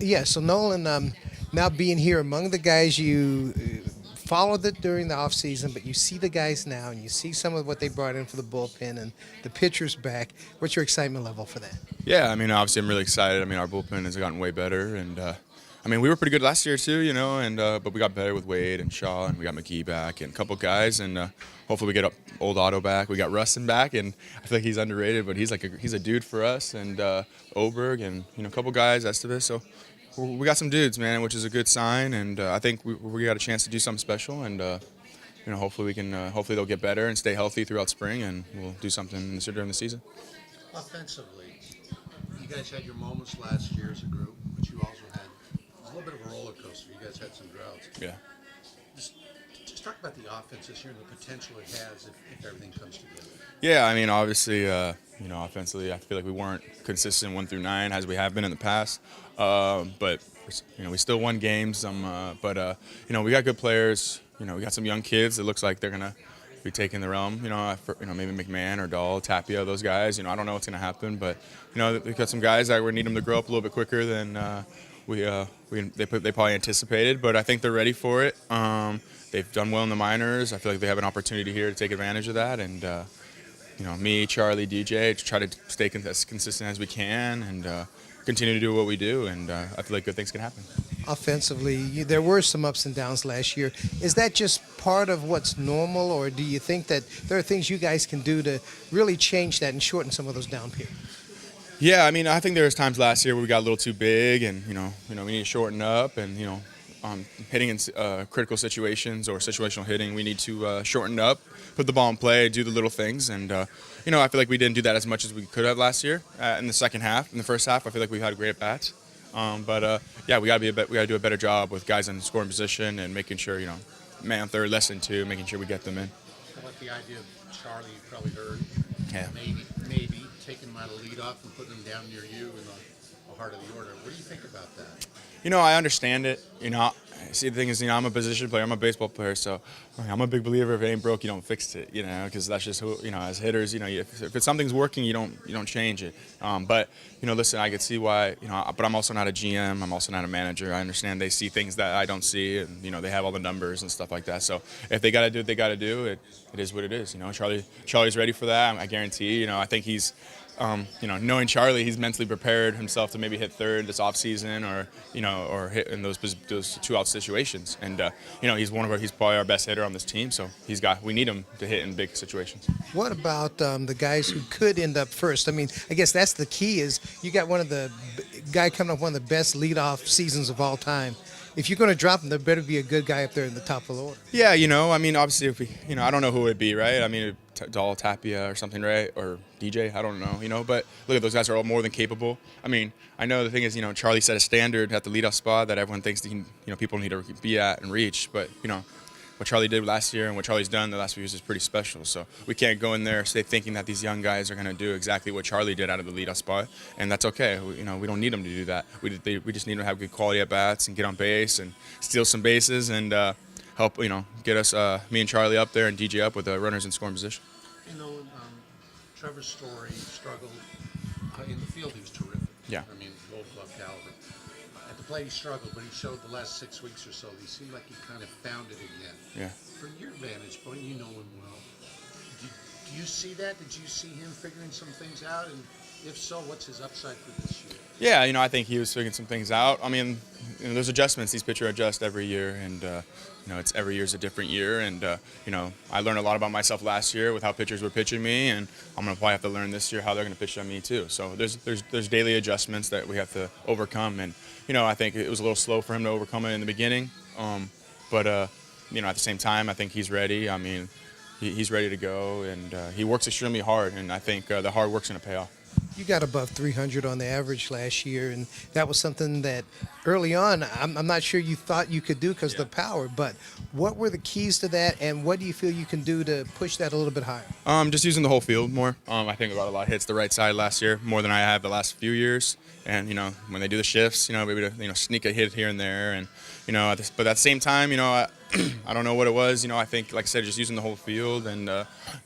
Yeah, so Nolan, now being here among the guys you followed it during the offseason, but you see the guys now and you see some of what they brought in for the bullpen and the pitchers back. What's your excitement level for that? Yeah, I mean, obviously, I'm really excited. I mean, our bullpen has gotten way better, and I mean, we were pretty good last year too, and but we got better with Wade and Shaw, and we got McGee back, and a couple guys, and hopefully we get old Otto back. We got Rustin back, and I feel like he's underrated, but he's a dude for us, and Oberg, and a couple guys, Estevez. So we got some dudes, man, which is a good sign, and I think we got a chance to do something special, and hopefully we can, hopefully they'll get better and stay healthy throughout spring, and we'll do something during the season. Offensively, you guys had your moments last year as a group, but you also had a little bit of a roller coaster. You guys had some droughts. Yeah. Just, just talk about the offense this year and the potential it has if everything comes together. Yeah, I mean, obviously, offensively, I feel like we weren't consistent 1 through 9 as we have been in the past. But we still won games. But we got good players. We got some young kids. It looks like they're gonna be taking the realm. Maybe McMahon or Dahl, Tapia, those guys. I don't know what's gonna happen, but we've got some guys that we need them to grow up a little bit quicker than they probably anticipated. But I think they're ready for it. They've done well in the minors. I feel like they have an opportunity here to take advantage of that. And me, Charlie, DJ, to try to stay as consistent as we can and continue to do what we do. And I feel like good things can happen. Offensively, there were some ups and downs last year. Is that just part of what's normal, or do you think that there are things you guys can do to really change that and shorten some of those down periods? Yeah, I mean, I think there was times last year where we got a little too big, and we need to shorten up, and hitting in critical situations or situational hitting, we need to shorten up, put the ball in play, do the little things, and I feel like we didn't do that as much as we could have last year in the second half. In the first half, I feel like we had great at bats, yeah, we got to do a better job with guys in scoring position and making sure man third, less than two, making sure we get them in. How about the idea of Charlie? You probably heard Yeah. maybe taking him out of leadoff and putting him down near you in the heart of the order. What do you think about that? I understand it. See, the thing is, I'm a position player. I'm a baseball player, so I'm a big believer if it ain't broke, you don't fix it. Because that's just who. As hitters, if something's working, you don't change it. But listen, I could see why. But I'm also not a GM. I'm also not a manager. I understand they see things that I don't see, and they have all the numbers and stuff like that. So if they got to do what they got to do, it is what it is. Charlie's ready for that. I guarantee. I think he's. Knowing Charlie, he's mentally prepared himself to maybe hit third this offseason, or hit in those 2-out situations. And he's he's probably our best hitter on this team, so we need him to hit in big situations. What about the guys who could end up first? I mean, I guess that's the key. Is you got one of the guy coming up one of the best leadoff seasons of all time. If you're going to drop him, there better be a good guy up there in the top of the order. Yeah, I mean, obviously, if we, I don't know who it would be, right? I mean, Dahl, Tapia, or something, right? Or DJ, I don't know, But look, those guys are all more than capable. I mean, I know the thing is, Charlie set a standard at the leadoff spot that everyone thinks people need to be at and reach. But what Charlie did last year and what Charlie's done the last few years is pretty special. So we can't go in there thinking that these young guys are going to do exactly what Charlie did out of the leadoff spot, and that's okay. We don't need them to do that. We just need them to have good quality at bats and get on base and steal some bases and help get us me and Charlie up there and DJ up with the runners in scoring position. Trevor Story struggled in the field. He was terrific. Yeah. I mean, Gold Glove caliber. At the plate, he struggled, but he showed the last 6 weeks or so. He seemed like he kind of found it again. Yeah. From your vantage point, you know him well. Do you see that? Did you see him figuring some things out? And if so, what's his upside for this year? Yeah, I think he was figuring some things out. I mean, there's adjustments. These pitchers adjust every year, and it's every year's a different year. And I learned a lot about myself last year with how pitchers were pitching me, and I'm gonna probably have to learn this year how they're gonna pitch on me too. So there's daily adjustments that we have to overcome, and I think it was a little slow for him to overcome it in the beginning. But at the same time, I think he's ready. I mean, he's ready to go, and he works extremely hard, and I think the hard work's gonna pay off. You got above 300 on the average last year, and that was something that early on I'm not sure you thought you could do because of the power. But what were the keys to that, and what do you feel you can do to push that a little bit higher? Just using the whole field more. I think I got a lot of hits the right side last year, more than I have the last few years. And when they do the shifts, maybe to sneak a hit here and there, and but at the same time, I don't know what it was. I think, like I said, just using the whole field, and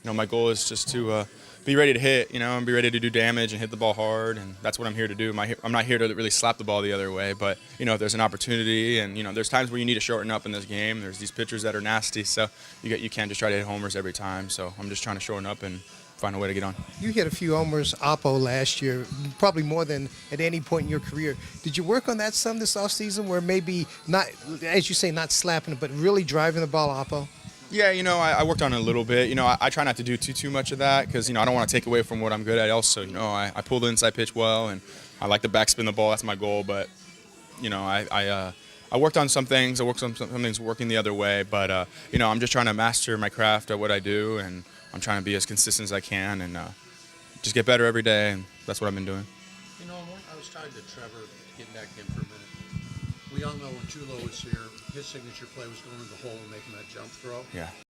my goal is just to be ready to hit, and be ready to do damage and hit the ball hard, and that's what I'm here to do. I'm not here to really slap the ball the other way, but if there's an opportunity, and there's times where you need to shorten up in this game. There's these pitchers that are nasty, so you can't just try to hit homers every time. So I'm just trying to shorten up and find a way to get on. You hit a few homers oppo last year, probably more than at any point in your career. Did you work on that some this offseason, where maybe not, as you say, not slapping it, but really driving the ball oppo? Yeah, I worked on it a little bit. I try not to do too much of that because, I don't want to take away from what I'm good at. Also, I pull the inside pitch well, and I like to backspin the ball. That's my goal. But, I worked on some things. I worked on some things working the other way. But, I'm just trying to master my craft at what I do, and I'm trying to be as consistent as I can and just get better every day, and that's what I've been doing. I was talking to Trevor, getting back to him for a minute. We all know when Tulo was here, his signature play was going in the hole and making that jump throw. Yeah.